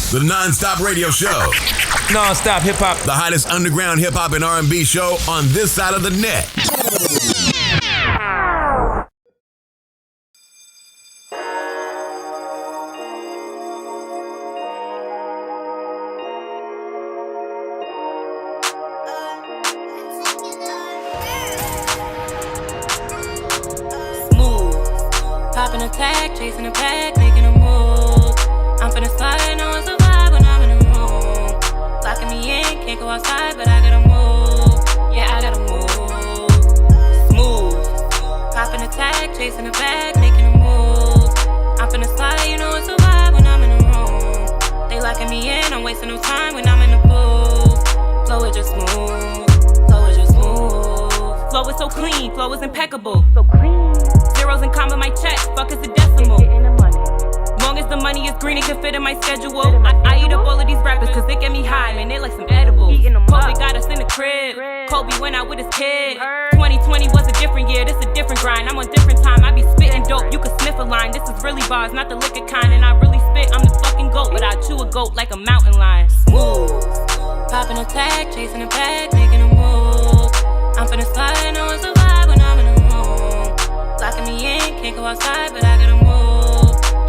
The NonStop Radio Show. Non-stop hip-hop. The hottest underground hip-hop and R&B show on this side of the net. Poppin' a tag, chasing a bag, making a move. I'm finna slide, no one survive when I'm in the room. Locking me in, can't go outside, but I gotta move. Yeah, I gotta move. Smooth. Poppin' a tag, chasing a bag, making a move. I'm finna slide, you know one survive when I'm in the room. They locking me in, I'm wasting no time when I'm in the booth. Flow is just smooth. Flow is just smooth. Flow is so clean, flow is impeccable. So clean. Zeros and comma my check, fuck is a decimal. Long as the money is green, it can fit in my schedule. I eat up all of these rappers cause they get me high, man, they like some edibles. Kobe got us in the crib, Kobe went out with his kid. 2020 was a different year, this a different grind. I'm on different time, I be spitting dope, you can sniff a line. This is really bars, not the liquor kind. And I really spit, I'm the fucking goat, but I chew a goat like a mountain lion. Smooth. Popping a tag, chasing a bag, making a move. I'm finna slide, no one survive when I'm in the room. Locking me in, can't go outside, but I gotta move.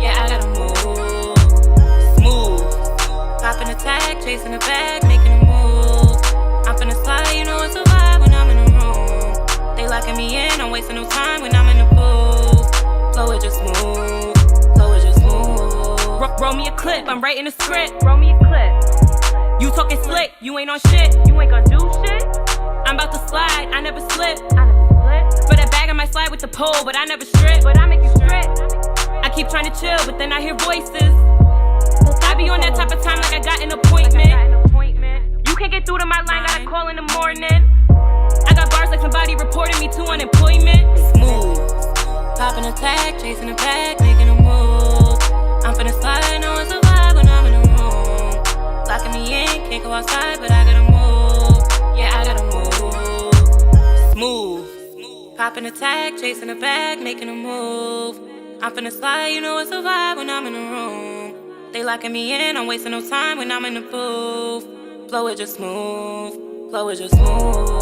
Yeah, I gotta move. Smooth. Popping a tag, chasing a bag, making a move. I'm finna slide, you know one survive when I'm in the room. They locking me in, I'm wasting no time when I'm in the booth. Flow is just smooth. Flow is just smooth. Roll me a clip, I'm writing a script. Roll me a clip. You talking slick, you ain't on shit. You ain't gonna do shit. I'm about to slide, I never slip. For that bag I might slide with the pole, but I never strip. But I make you strip. I keep trying to chill, but then I hear voices. I be on that type of time like I got an appointment. You can't get through to my line, gotta call in the morning. I got bars like somebody reporting me to unemployment. Smooth. Popping a tag, chasing a bag, making a move. I'm finna slide, no one survive when I'm in the room. Locking me in, can't go outside, but I gotta move. Yeah, I gotta move. Smooth. Popping a tag, chasing a bag, making a move. I'm finna slide, you know I survive when I'm in the room. They locking me in, I'm wasting no time when I'm in the booth. Flow is just smooth. Flow is just smooth.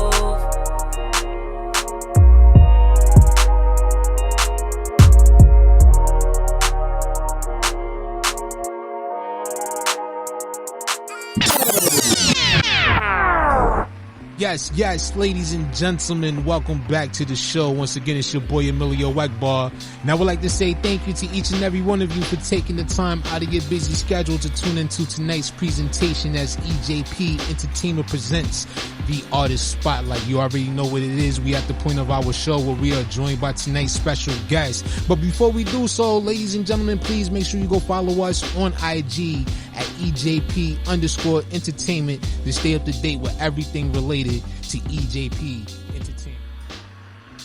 Yes, ladies and gentlemen, welcome back to the show. Once again, it's your boy EMillio EgBar. And I would like to say thank you to each and every one of you for taking the time out of your busy schedule to tune into tonight's presentation as EJP Entertainment presents the Artist Spotlight. You already know what it is. We at the point of our show where we are joined by tonight's special guest. But before we do so, ladies and gentlemen, please make sure you go follow us on IG at EJP_Entertainment to stay up to date with everything related to EJP Entertainment.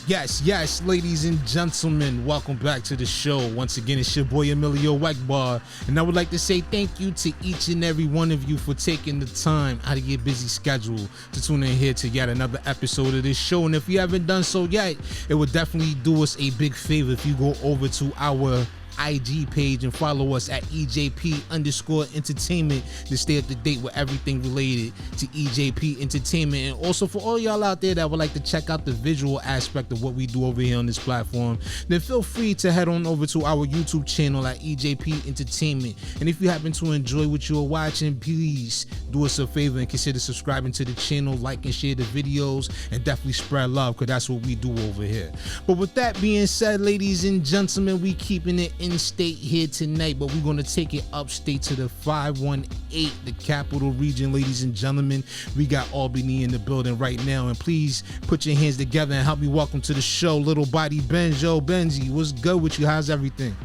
Yes, ladies and gentlemen, welcome back to the show. Once again, it's your boy EMillio EgBar, and I would like to say thank you to each and every one of you for taking the time out of your busy schedule to tune in here to yet another episode of this show. And if you haven't done so yet, it would definitely do us a big favor if you go over to our IG page and follow us at EJP_Entertainment to stay up to date with everything related to EJP Entertainment. And also for all y'all out there that would like to check out the visual aspect of what we do over here on this platform, then feel free to head on over to our YouTube channel at EJP Entertainment. And if you happen to enjoy what you are watching, please do us a favor and consider subscribing to the channel, like and share the videos, and definitely spread love, because that's what we do over here. But with that being said, ladies and gentlemen, we keeping it in state here tonight, but we're going to take it upstate to the 518, the Capital Region. Ladies and gentlemen, we got Albany in the building right now, and please put your hands together and help me welcome to the show Lil Body Benz. Yo, Benzie, what's good with you? How's everything?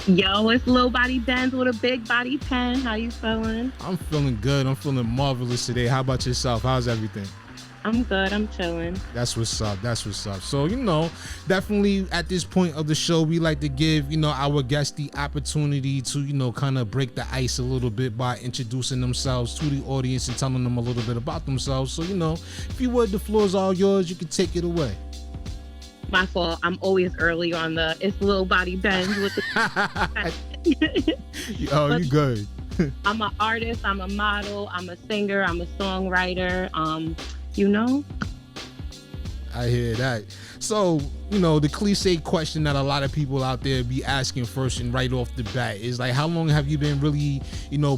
Yo, it's Lil Body Benz with a big body pen. How you feeling? I'm feeling good. I'm feeling marvelous today. How about yourself? How's everything? I'm good. I'm chilling. That's what's up. So, definitely at this point of the show, we like to give, our guests the opportunity to, kind of break the ice a little bit by introducing themselves to the audience and telling them a little bit about themselves. So, if you would, the floor is all yours. You can take it away. My fault. I'm always early on it's Lil Body Benz with the... Oh, you good. I'm an artist, I'm a model, I'm a singer, I'm a songwriter. You know? I hear that. So, the cliche question that a lot of people out there be asking first and right off the bat is like, how long have you been really,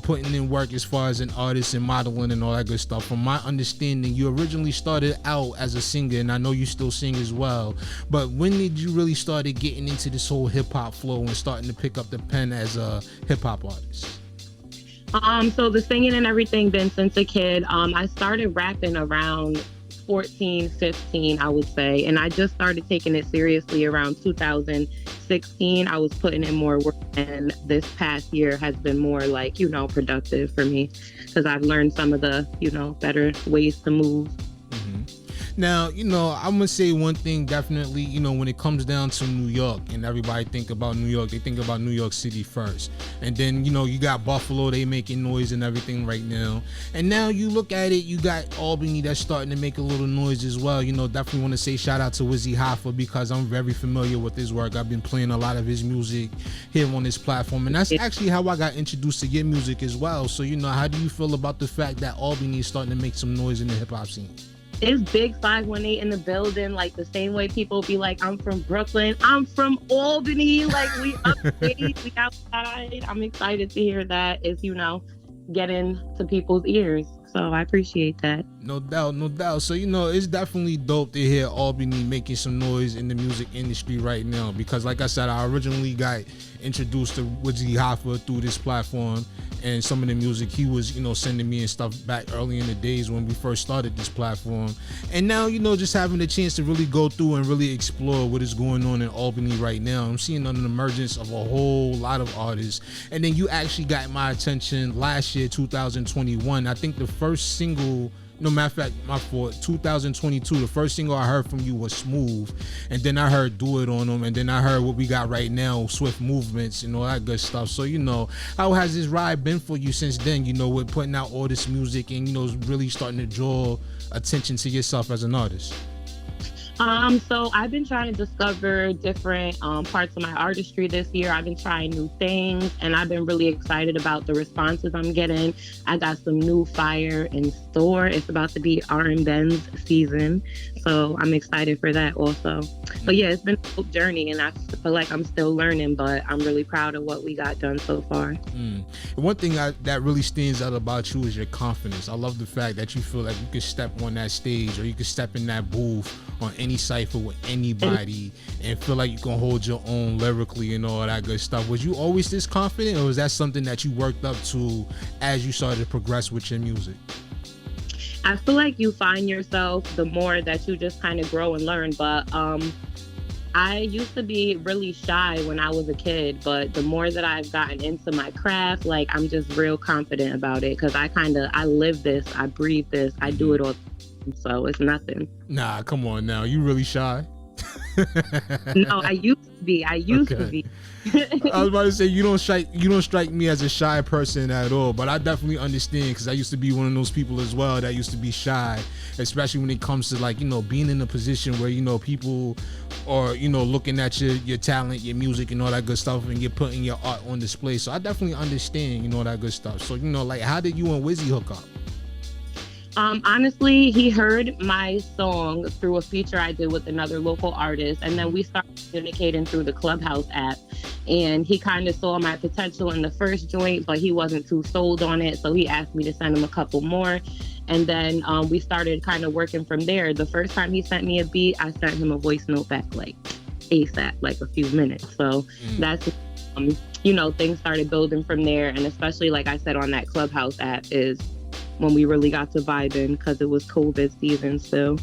putting in work as far as an artist and modeling and all that good stuff? From my understanding, you originally started out as a singer, and I know you still sing as well. But when did you really started getting into this whole hip hop flow and starting to pick up the pen as a hip hop artist? So the singing and everything been since a kid. I started rapping around 14, 15, I would say. And I just started taking it seriously around 2016. I was putting in more work, and this past year has been more like, productive for me because I've learned some of the, better ways to move. Now, I'm gonna say one thing definitely, when it comes down to New York and everybody think about New York, they think about New York City first. And then, you got Buffalo, they making noise and everything right now. And now you look at it, you got Albany that's starting to make a little noise as well. Definitely want to say shout out to Wiz Hoffa because I'm very familiar with his work. I've been playing a lot of his music here on this platform. And that's actually how I got introduced to your music as well. So, how do you feel about the fact that Albany is starting to make some noise in the hip hop scene? It's Big 518 in the building, like the same way people be like, I'm from Brooklyn, I'm from Albany, like we upstate, we outside. I'm excited to hear that it's, getting to people's ears. So I appreciate that. No doubt. So, it's definitely dope to hear Albany making some noise in the music industry right now because, like I said, I originally got introduced to Wiz Hoffa through this platform and some of the music he was, sending me and stuff back early in the days when we first started this platform. And now, just having the chance to really go through and really explore what is going on in Albany right now. I'm seeing an emergence of a whole lot of artists. And then you actually got my attention last year, 2021. I think the first single, no matter of fact, my fault, 2022, the first single I heard from you was Smooth, and then I heard Do It On Them, and then I heard what we got right now, Swift Movements and all that good stuff. So, how has this ride been for you since then, with putting out all this music and, really starting to draw attention to yourself as an artist? So I've been trying to discover different parts of my artistry this year. I've been trying new things, and I've been really excited about the responses I'm getting. I got some new fire in store. It's about to be R&Benz season, so I'm excited for that also. But yeah, it's been a dope journey, and I feel like I'm still learning, but I'm really proud of what we got done so far. One thing that really stands out about you is your confidence. I love the fact that you feel like you could step on that stage or you could step in that booth on any cypher with anybody and feel like you can hold your own lyrically and all that good stuff. Was you always this confident, or was that something that you worked up to as you started to progress with your music? I feel like you find yourself the more that you just kind of grow and learn. But I used to be really shy when I was a kid, but the more that I've gotten into my craft, like I'm just real confident about it because I live this, I breathe this, I do it all. So it's nothing. Nah, come on now. You really shy? No, I used to be. I was about to say you don't strike me as a shy person at all, but I definitely understand because I used to be one of those people as well that used to be shy, especially when it comes to like, being in a position where, people are, looking at your talent, your music and all that good stuff, and you're putting your art on display. So I definitely understand, all that good stuff. So, like, how did you and Wizzy hook up? Honestly, he heard my song through a feature I did with another local artist, and then we started communicating through the Clubhouse app, and he kind of saw my potential in the first joint, but he wasn't too sold on it, so he asked me to send him a couple more, and then we started kind of working from there. The first time he sent me a beat, I sent him a voice note back like ASAP, like a few minutes. So that's things started building from there, and especially like I said on that Clubhouse app is when we really got to vibing because it was COVID season still.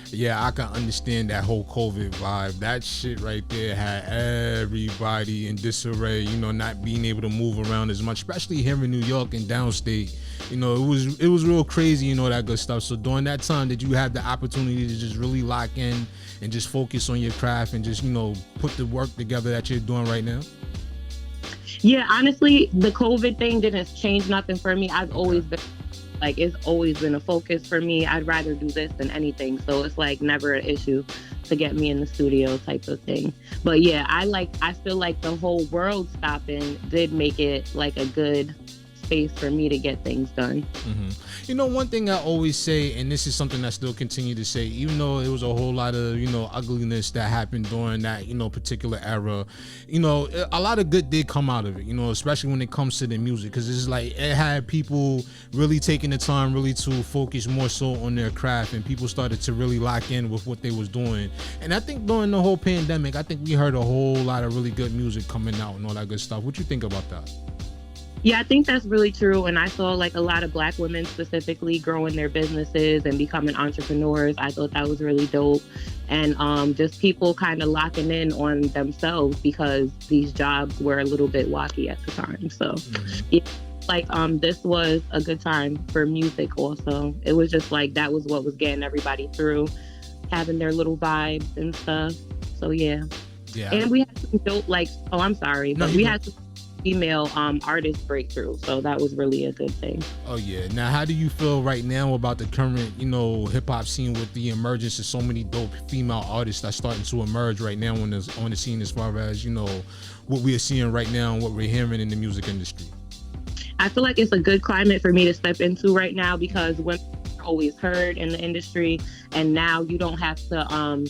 Yeah, I can understand that whole COVID vibe. That shit right there had everybody in disarray, not being able to move around as much, especially here in New York and downstate. It was real crazy, that good stuff. So during that time, did you have the opportunity to just really lock in and just focus on your craft and just, put the work together that you're doing right now? Yeah, honestly, the COVID thing didn't change nothing for me. I've always been, it's always been a focus for me. I'd rather do this than anything. So it's like never an issue. to get me in the studio type of thing. But yeah, I feel like the whole world stopping did make it like a good space for me to get things done. Mm-hmm. You know, one thing I always say, and this is something I still continue to say, even though it was a whole lot of, you know, ugliness that happened during that, you know, particular era, you know, a lot of good did come out of it, you know, especially when it comes to the music, because it's like it had people really taking the time really to focus more so on their craft, and people started to really lock in with what they was doing. And I think during the whole pandemic, I think we heard a whole lot of really good music coming out and all that good stuff. What you think about that? Yeah, I think that's really true. And I saw like a lot of Black women specifically growing their businesses and becoming entrepreneurs. I thought that was really dope. And just people kind of locking in on themselves because these jobs were a little bit wacky at the time. So yeah, like this was a good time for music also. It was just like that was what was getting everybody through, having their little vibes and stuff. So yeah. And we had some dope we had some female artist breakthrough, so that was really a good thing. Oh yeah. Now, how do you feel right now about the current, you know, hip hop scene with the emergence of so many dope female artists that's starting to emerge right now on the scene, as far as, you know, what we are seeing right now and what we're hearing in the music industry? I feel like it's a good climate for me to step into right now, because women are always heard in the industry, and now you don't have to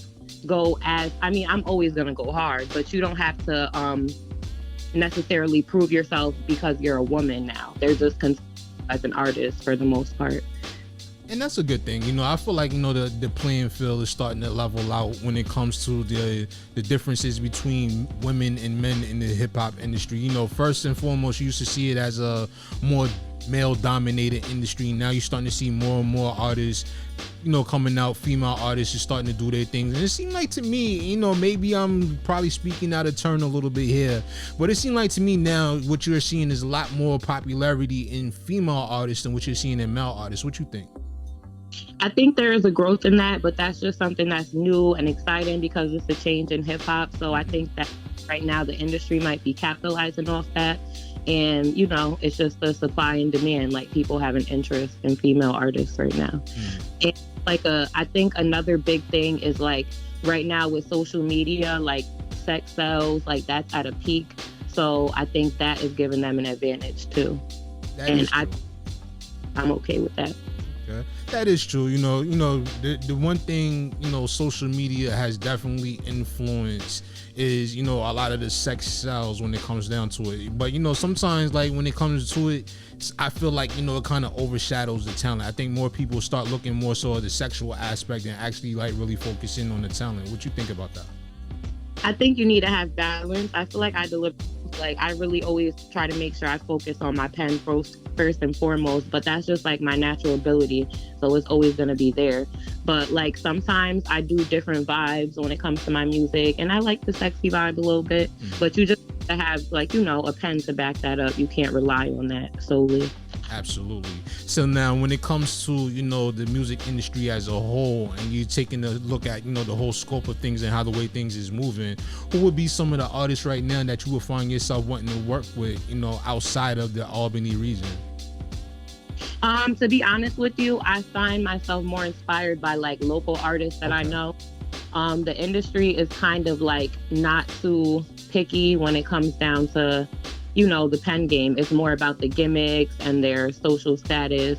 go as, I mean, I'm always gonna go hard, but you don't have to necessarily prove yourself because you're a woman now. They're just as an artist for the most part. And that's a good thing. You know, I feel like, you know, the playing field is starting to level out when it comes to the differences between women and men in the hip hop industry. You know, first and foremost, you used to see it as a more male dominated industry. Now you're starting to see more and more artists, you know, coming out, female artists are starting to do their things. And it seemed like to me, you know, maybe I'm probably speaking out of turn a little bit here, but it seemed like to me now what you're seeing is a lot more popularity in female artists than what you're seeing in male artists. What you think? I think there is a growth in that, but that's just something that's new and exciting because it's a change in hip hop. So I think that right now the industry might be capitalizing off that. And, you know, it's just the supply and demand, like people have an interest in female artists right now. And like I think another big thing is like right now with social media, like sex sells, like that's at a peak. So I think that is giving them an advantage too. I'm okay with that. Okay. That is true. You know, the one thing, you know, social media has definitely influenced is, you know, a lot of the sex sells when it comes down to it. But, you know, sometimes like when it comes to it, I feel like, you know, it kind of overshadows the talent. I think more people start looking more so at the sexual aspect and actually like really focusing on the talent. What you think about that? I think you need to have balance. I feel like I really always try to make sure I focus on my pen first and foremost, but that's just like my natural ability. So it's always going to be there. But like sometimes I do different vibes when it comes to my music, and I like the sexy vibe a little bit, but you just have to have like, you know, a pen to back that up. You can't rely on that solely. Absolutely. So now when it comes to, you know, the music industry as a whole, and you taking a look at, you know, the whole scope of things and how the way things is moving, who would be some of the artists right now that you would find yourself wanting to work with, you know, outside of the Albany region? To be honest with you, I find myself more inspired by like local artists that I know. The industry is kind of like not too picky when it comes down to, you know, the pen game. It's more about the gimmicks and their social status,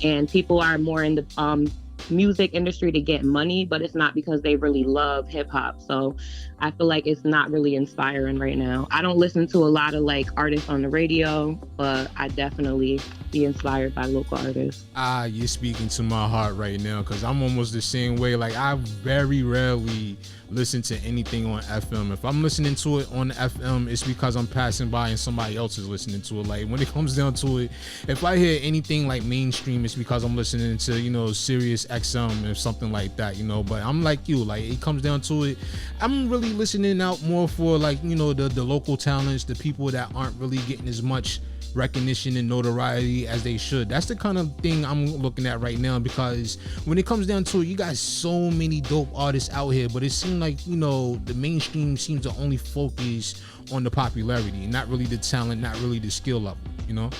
and people are more in the music industry to get money, but it's not because they really love hip hop. So I feel like it's not really inspiring right now. I don't listen to a lot of like artists on the radio, but I definitely be inspired by local artists. You're speaking to my heart right now, because I'm almost the same way. Like I very rarely listen to anything on FM. If I'm listening to it on FM, it's because I'm passing by and somebody else is listening to it. Like when it comes down to it, if I hear anything like mainstream, it's because I'm listening to, you know, Sirius XM or something like that, you know. But I'm like you, like it comes down to it, I'm really listening out more for like, you know, the local talents, the people that aren't really getting as much recognition and notoriety as they should. That's the kind of thing I'm looking at right now, because when it comes down to it, you got so many dope artists out here, but it seems like, you know, the mainstream seems to only focus on the popularity, not really the talent, not really the skill level, you know?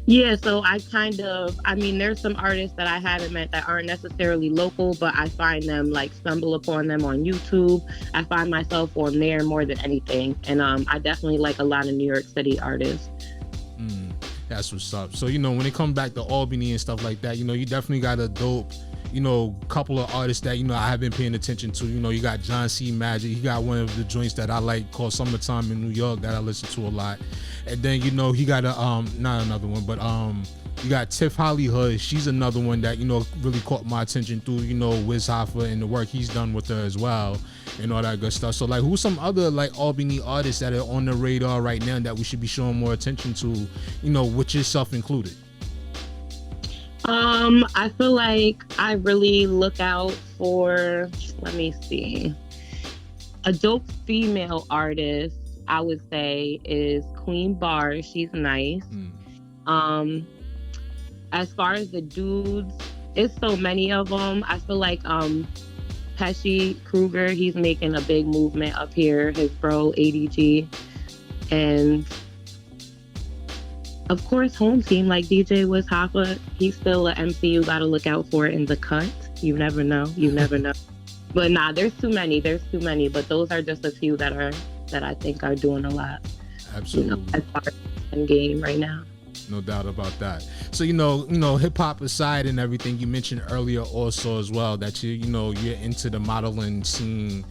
Yeah, so I mean, there's some artists that I haven't met that aren't necessarily local, but I find them, like, stumble upon them on YouTube. I find myself on there more than anything. And I definitely like a lot of New York City artists. That's what's up. So, when it comes back to Albany and stuff like that, you definitely got a dope, couple of artists that, I have been paying attention to. You got John C. Majic. He got one of the joints that I like called Summertime in New York that I listen to a lot. And then, he got not another one, but you got Tiff Hollywood. She's another one that, really caught my attention through, Wiz Hoffa and the work he's done with her as well and all that good stuff. So, like, who's some other, like, Albany artists that are on the radar right now that we should be showing more attention to, with yourself included? I feel like I really look out for, let me see, a dope female artist, I would say, is Queen Bar. She's nice. As far as the dudes, it's so many of them. I feel like Pesci Kruger, he's making a big movement up here. His bro ADG, and of course Hometeam, like DJ Wiz Hoffa. He's still an MC you gotta look out for in the cut. You never know. But nah, there's too many. But those are just a few that I think are doing a lot. Absolutely. As far as the game right now. No doubt about that. So, hip hop aside and everything, you mentioned earlier also as well that you're into the modeling scene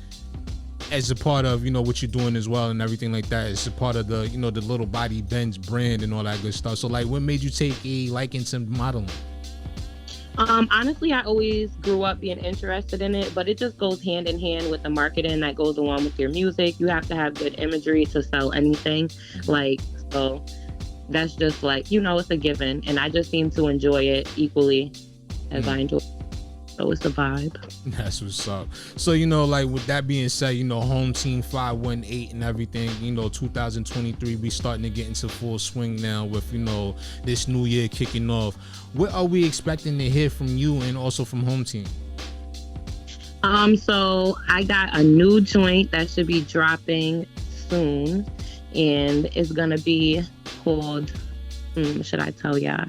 as a part of, what you're doing as well and everything like that. It's a part of the, the Lil Body Benz brand and all that good stuff. So, like, what made you take a liking to modeling? Honestly, I always grew up being interested in it, but it just goes hand in hand with the marketing that goes along with your music. You have to have good imagery to sell anything. So that's just like, it's a given. And I just seem to enjoy it equally as I enjoy it. So it's a vibe. That's what's up. So, like, with that being said, Hometeam 518 and everything, 2023, we starting to get into full swing now with, this new year kicking off. What are we expecting to hear from you and also from Hometeam? So I got a new joint that should be dropping soon, and it's gonna be called, should I tell y'all?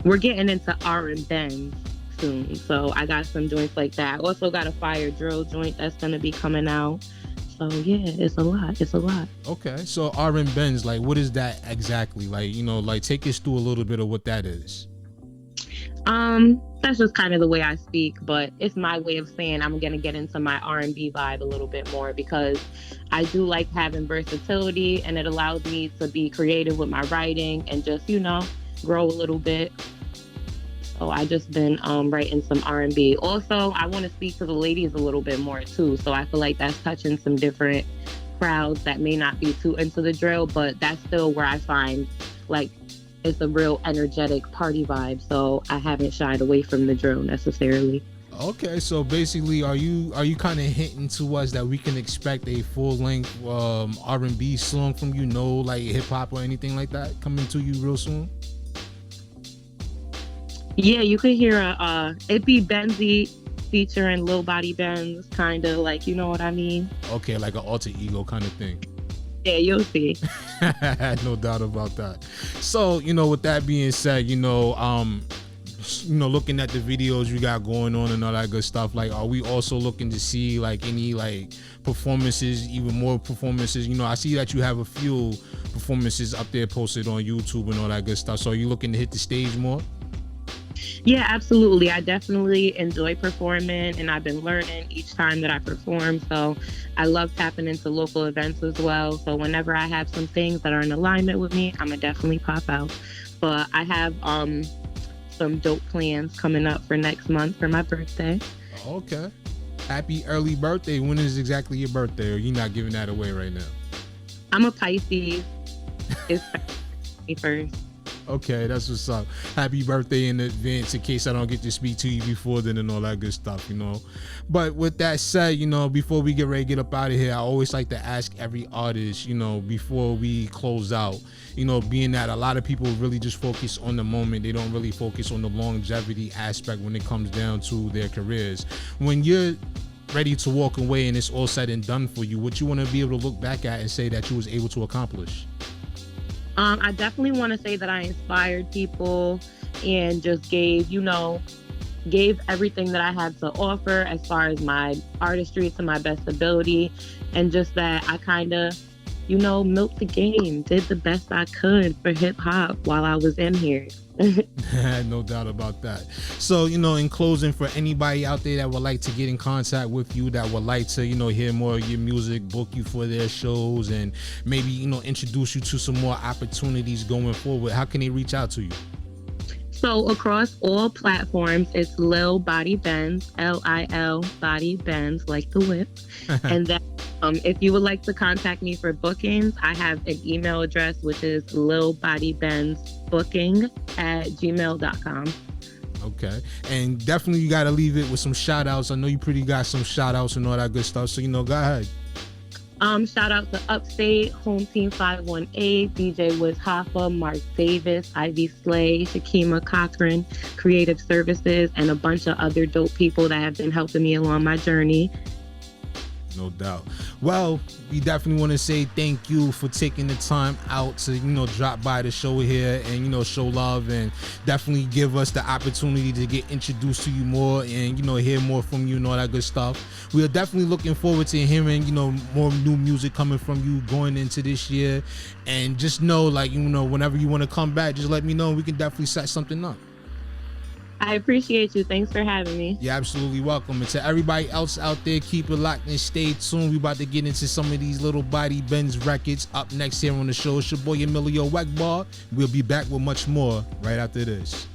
We're getting into R&B soon, so I got some joints like that. Also got a fire drill joint that's gonna be coming out. So yeah, it's a lot. Okay, so R&B, like, what is that exactly? Like, like, take us through a little bit of what that is. That's just kind of the way I speak, but it's my way of saying I'm gonna get into my R&B vibe a little bit more, because I do like having versatility, and it allows me to be creative with my writing and just, grow a little bit. So I just been writing some R&B. Also, I want to speak to the ladies a little bit more too, so I feel like that's touching some different crowds that may not be too into the drill, but that's still where I find, like, it's a real energetic party vibe, so I haven't shied away from the drill necessarily. Okay, so basically, are you kind of hinting to us that we can expect a full-length R&B song from you, like hip hop or anything like that, coming to you real soon? Yeah, you could hear it be Benzy featuring Lil Body Benz, kind of, like, you know what I mean? Okay, like an alter ego kind of thing. Yeah, you'll see. No doubt about that. So, with that being said, looking at the videos you got going on and all that good stuff, like, are we also looking to see, like, any, like, performances, even more performances? I see that you have a few performances up there posted on YouTube and all that good stuff. So are you looking to hit the stage more? Yeah, absolutely. I definitely enjoy performing, and I've been learning each time that I perform. So I love tapping into local events as well. So whenever I have some things that are in alignment with me, I'm gonna definitely pop out. But I have some dope plans coming up for next month for my birthday. Okay. Happy early birthday. When is exactly your birthday, or you not giving that away right now? I'm a Pisces. It's 21st. Okay, that's what's up. Happy birthday in advance, in case I don't get to speak to you before then and all that good stuff, But with that said, before we get ready to get up out of here, I always like to ask every artist, before we close out, being that a lot of people really just focus on the moment. They don't really focus on the longevity aspect when it comes down to their careers. When you're ready to walk away and it's all said and done for you, what you want to be able to look back at and say that you was able to accomplish? I definitely want to say that I inspired people and just gave everything that I had to offer as far as my artistry to my best ability, and just that I kind of, milked the game, did the best I could for hip hop while I was in here. No doubt about that. So, in closing, for anybody out there that would like to get in contact with you, that would like to, hear more of your music, book you for their shows, and maybe, introduce you to some more opportunities going forward, how can they reach out to you? So across all platforms, it's Lil Body Benz, Lil Body Benz, like the whip. And then if you would like to contact me for bookings, I have an email address, which is lilbodybenzbooking@gmail.com. Okay. And definitely you got to leave it with some shout outs. I know you pretty got some shout outs and all that good stuff. So, go ahead. Shout out to Upstate, Hometeam 518, DJ Wiz Hoffa, Mark Davis, Ivy Slay, Shakima Cochran, Creative Services, and a bunch of other dope people that have been helping me along my journey. No doubt. Well, we definitely want to say thank you for taking the time out to, drop by the show here and, show love and definitely give us the opportunity to get introduced to you more and, hear more from you and all that good stuff. We are definitely looking forward to hearing, more new music coming from you going into this year. And just know, whenever you want to come back, just let me know. We can definitely set something up. I appreciate you. Thanks for having me. You're absolutely welcome. And to everybody else out there, keep it locked and stay tuned. We about to get into some of these Lil Body Benz records up next here on the show. It's your boy EMillio EgBar. We'll be back with much more right after this.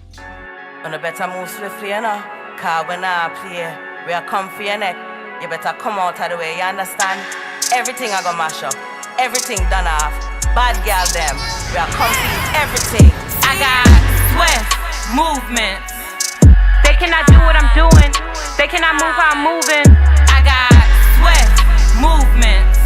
On the better move swiftly, Cause when I play, we are comfy, you better come out of the way, you understand? Everything I gonna mash up, everything done off. Bad girl them, we are comfy, everything. I got swift movements. They cannot do what I'm doing. They cannot move how I'm moving. I got swift movements.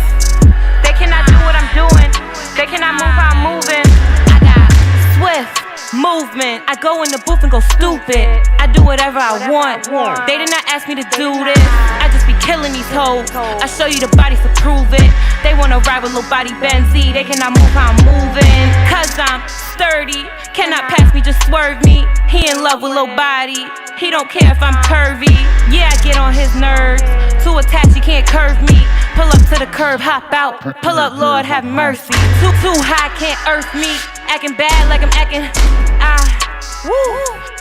They cannot do what I'm doing. They cannot move how I'm moving. I got swift movement. I go in the booth and go stupid. I do whatever I want. They did not ask me to do this. I just be killing these hoes. I show you the bodies to prove it. They wanna ride with Lil Body Benz. They cannot move how I'm moving. Cause I'm sturdy. Cannot pass me, just swerve me. He in love with Lil Body. He don't care if I'm curvy. Yeah, I get on his nerves. Too attached, he can't curve me. Pull up to the curb, hop out. Pull up, Lord have mercy. Too high, can't earth me. Acting bad like I'm acting.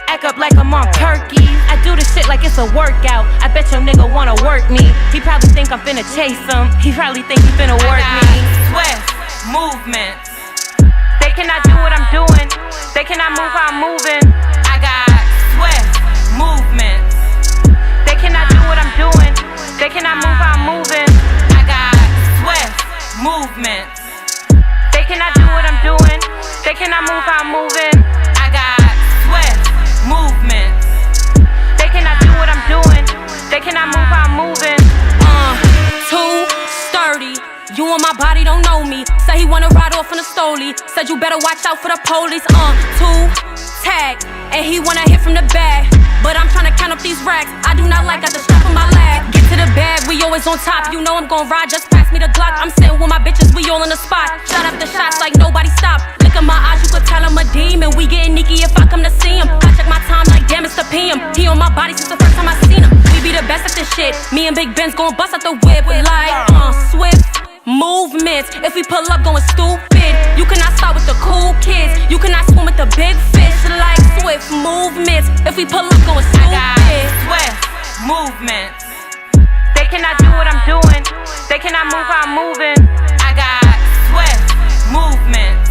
Act up like I'm on perky. I do this shit like it's a workout. I bet your nigga wanna work me. He probably think I'm finna chase him. He probably think he finna work me. Swift movements. They cannot do what I'm doing. They cannot move how I'm moving. I got swift movements. They cannot do what I'm doing. They cannot move how I'm moving. I got swift movements. They cannot do what I'm doing. They cannot move how I'm moving. I got swift movements. They cannot do what I'm doing. They cannot move how I'm moving. Too sturdy. You on my body don't know me. Say he wanna ride off on a stoley. Said you better watch out for the police. Too tagged. And he wanna hit from the back. But I'm tryna count up these racks. I do not like got the strap on my lap. Get to the bag, we always on top. You know I'm gon' ride, just pass me the Glock. I'm sitting with my bitches, we all in the spot. Shot after shots like nobody stop. Look at my eyes, you could tell I'm a demon. We getting Nikki if I come to see him. I check my time like damn, it's the PM. He on my body since the first time I seen him. We be the best at this shit. Me and Big Benz gon' bust out the whip. Like, swift movements. If we pull up going stupid, you cannot start with the cool kids. You cannot swim with the big fish. Like swift movements. If we pull up going stupid, swift movements. They cannot do what I'm doing. They cannot move how I'm moving. I got swift movements.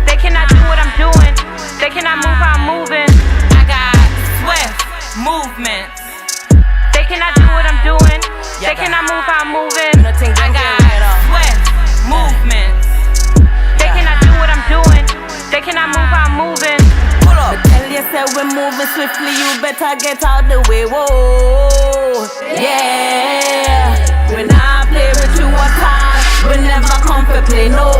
They cannot do what I'm doing. They cannot move how I'm moving. I got swift movements. They cannot do what I'm doing. They cannot move how I'm moving. I got swift movements. They cannot do what I'm doing. They cannot move how I'm moving. But tell you say we're moving swiftly, you better get out the way. Whoa, yeah. When I play with you a time, we never come to play no.